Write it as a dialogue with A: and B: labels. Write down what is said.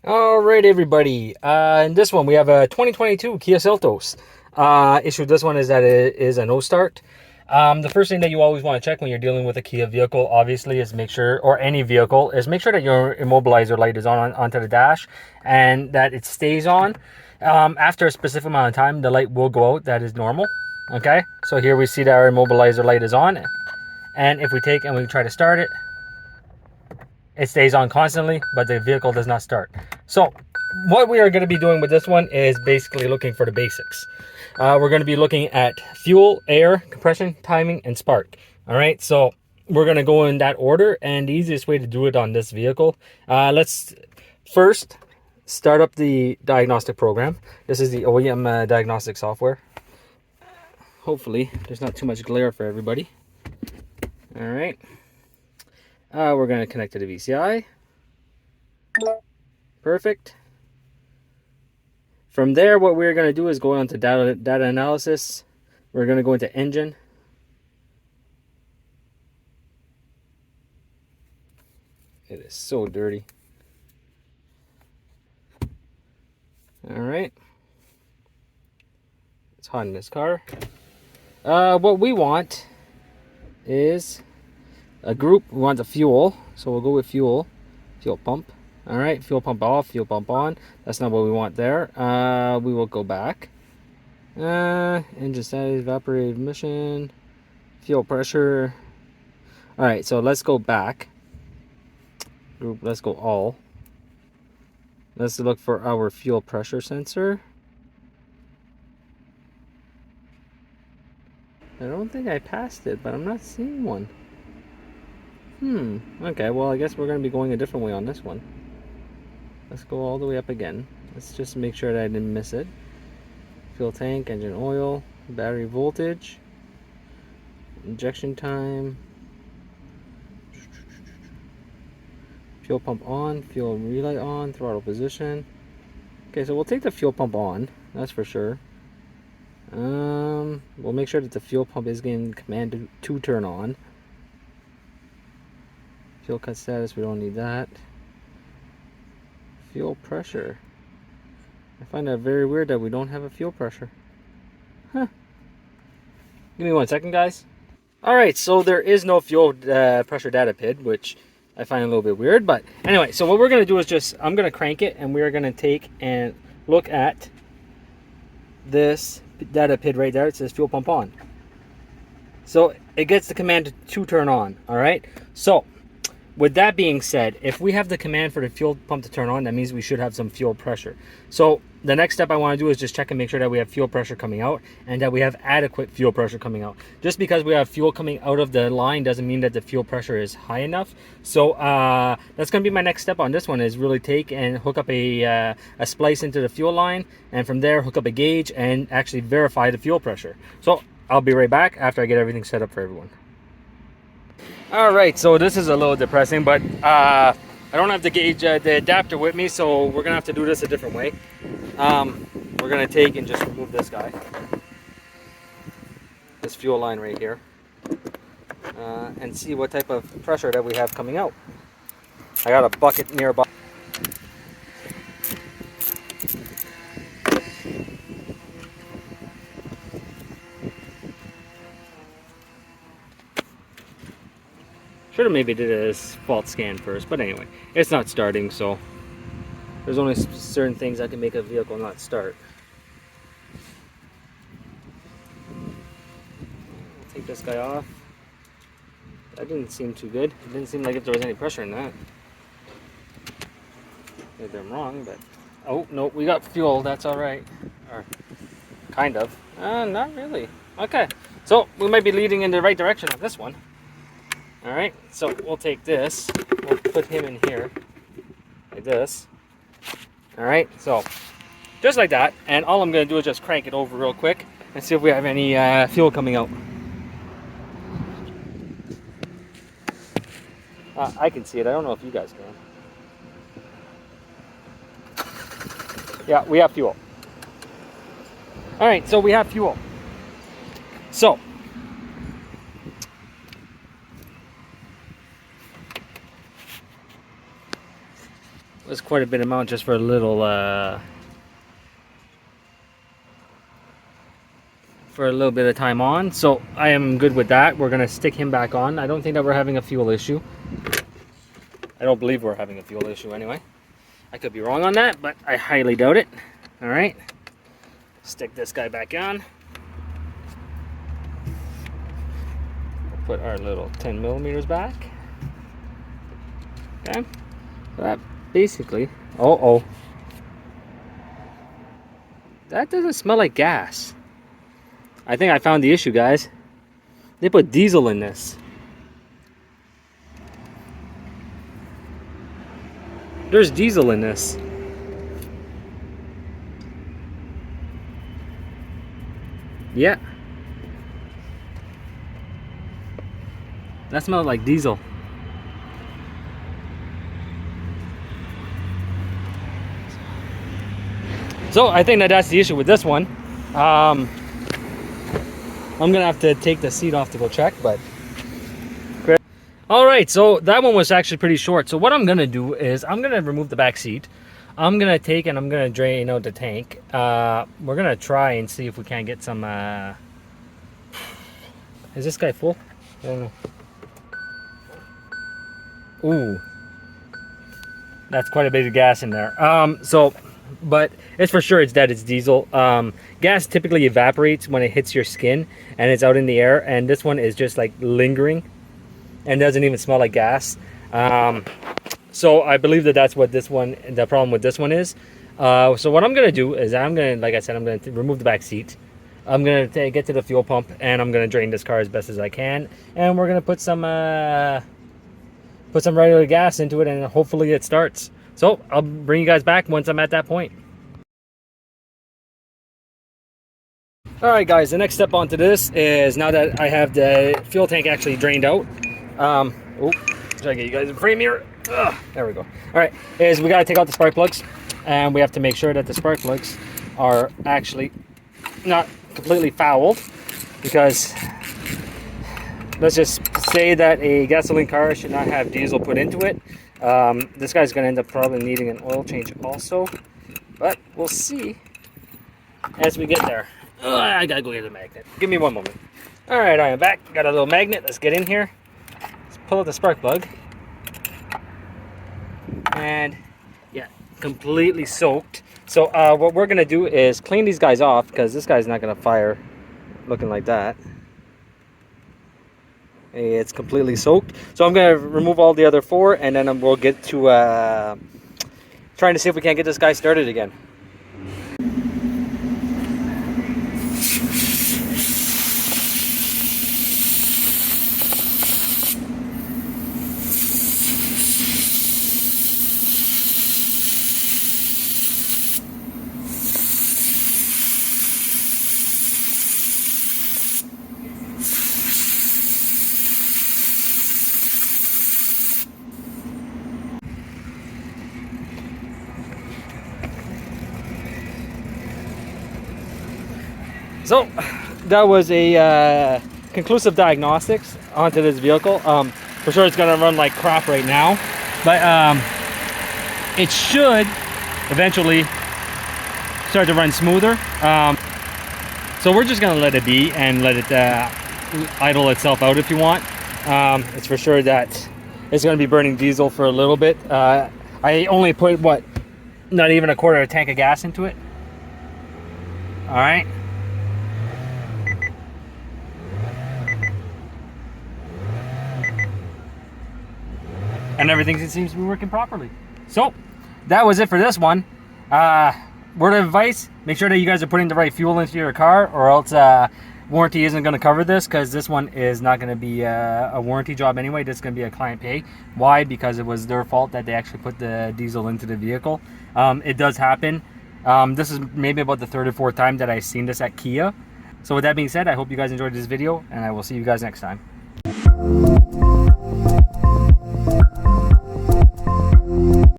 A: All right, everybody. In this one, we have a 2022 Kia Seltos. Issue with this one is that it is a no start. The first thing that you always want to check when you're dealing with a Kia vehicle, obviously, is make sure, or any vehicle, is make sure that your immobilizer light is on onto the dash and that it stays on. After a specific amount of time, the light will go out. That is normal. Okay, so here we see that our immobilizer light is on, and if we take and we try to start it, it stays on constantly, but the vehicle does not start. So what we are going to be doing with this one is basically looking for the basics. We're going to be looking at fuel, air, compression, timing, and spark. All right, so we're going to go in that order, and the easiest way to do it on this vehicle, let's first start up the diagnostic program. This is the OEM diagnostic software. Hopefully there's not too much glare for everybody. All right. We're going to connect to the VCI. Perfect. From there, what we're going to do is go on to data analysis. We're going to go into engine. It is so dirty. All right. It's hot in this car. What we want is a group. We want the fuel. So we'll go with fuel pump. All right, fuel pump off, fuel pump on. That's not what we want there. We will go back. Engine status, evaporated emission, fuel pressure. All right, so let's go back. Group, let's go all. Let's look for our fuel pressure sensor. I don't think I passed it, but I'm not seeing one. Okay, well, I guess we're going to be going a different way on this one. Let's go all the way up again. Let's just make sure that I didn't miss it. Fuel tank, engine oil, battery voltage, injection time, fuel pump on, fuel relay on, throttle position. Okay, so we'll take the fuel pump on, that's for sure. We'll make sure that the fuel pump is getting command to turn on. Fuel cut status, we don't need that. Fuel pressure. I find that very weird that we don't have a fuel pressure. Huh. Give me 1 second, guys. Alright, so there is no fuel pressure data PID, which I find a little bit weird. But anyway, so what we're going to do is I'm going to crank it, and we're going to take and look at this data PID right there. It says fuel pump on. So it gets the command to turn on. Alright, so with that being said, if we have the command for the fuel pump to turn on, that means we should have some fuel pressure. So the next step I want to do is just check and make sure that we have fuel pressure coming out and that we have adequate fuel pressure coming out. Just because we have fuel coming out of the line doesn't mean that the fuel pressure is high enough. So that's going to be my next step on this one, is really take and hook up a splice into the fuel line, and from there hook up a gauge and actually verify the fuel pressure. So I'll be right back after I get everything set up for everyone. Alright, so this is a little depressing, but I don't have the gauge, the adapter with me, so we're going to have to do this a different way. We're going to take and just remove this guy. This fuel line right here. And see what type of pressure that we have coming out. I got a bucket nearby. Should have maybe did a fault scan first, but anyway, it's not starting, so there's only certain things that can make a vehicle not start. I'll take this guy off. That didn't seem too good. It didn't seem like if there was any pressure in that. Maybe I'm wrong, but oh no, we got fuel. That's all right, or kind of. Not really. Okay, so we might be leading in the right direction on this one. Alright, so we'll take this, we'll put him in here, like this. Alright, so just like that, and all I'm going to do is just crank it over real quick and see if we have any fuel coming out. I can see it, I don't know if you guys can. Yeah, we have fuel. Alright, so we have fuel. So That's quite a bit amount just for a little bit of time on. So I am good with that. We're gonna stick him back on. I don't think that we're having a fuel issue. I don't believe we're having a fuel issue anyway. I could be wrong on that, but I highly doubt it. All right, stick this guy back on. Put our little 10 millimeters back. Okay, so that basically, that doesn't smell like gas. I think I found the issue, guys. They put diesel in this. There's diesel in this. Yeah. That smells like diesel. So I think that that's the issue with this one. I'm gonna have to take the seat off to go check, but all right, so that one was actually pretty short. So what I'm gonna do is I'm gonna remove the back seat. I'm gonna take and I'm gonna drain out the tank. We're gonna try and see if we can get some is this guy full? I don't know. Ooh, that's quite a bit of gas in there. But it's for sure it's diesel. Gas typically evaporates when it hits your skin and it's out in the air, and this one is just like lingering and doesn't even smell like gas. So I believe that that's what the problem with this one is. So what I'm gonna do is like I said, I'm gonna remove the back seat. I'm gonna get to the fuel pump and I'm gonna drain this car as best as I can, and we're gonna put some regular gas into it, and hopefully it starts. So I'll bring you guys back once I'm at that point. All right, guys, the next step onto this is, now that I have the fuel tank actually drained out, try to get you guys in frame here. There we go. All right, is we got to take out the spark plugs, and we have to make sure that the spark plugs are actually not completely fouled, because let's just say that a gasoline car should not have diesel put into it. This guy's going to end up probably needing an oil change also, but we'll see as we get there. I gotta go get the magnet. Give me one moment. All right, I am back. Got a little magnet. Let's get in here. Let's pull out the spark plug. And yeah, completely soaked. So what we're gonna do is clean these guys off, because this guy's not gonna fire looking like that. It's completely soaked. So I'm gonna remove all the other four, and then we'll get to trying to see if we can't get this guy started again. So that was a conclusive diagnostics onto this vehicle. For sure it's gonna run like crap right now, but it should eventually start to run smoother. So we're just gonna let it be and let it idle itself out if you want. It's for sure that it's gonna be burning diesel for a little bit. I only put, what, not even a quarter of a tank of gas into it. All right. And everything seems to be working properly. So that was it for this one. Word of advice, make sure that you guys are putting the right fuel into your car, or else warranty isn't going to cover this, because this one is not going to be a warranty job anyway. This is going to be a client pay. Why? Because it was their fault that they actually put the diesel into the vehicle. It does happen. This is maybe about the third or fourth time that I've seen this at Kia. So with that being said, I hope you guys enjoyed this video, and I will see you guys next time.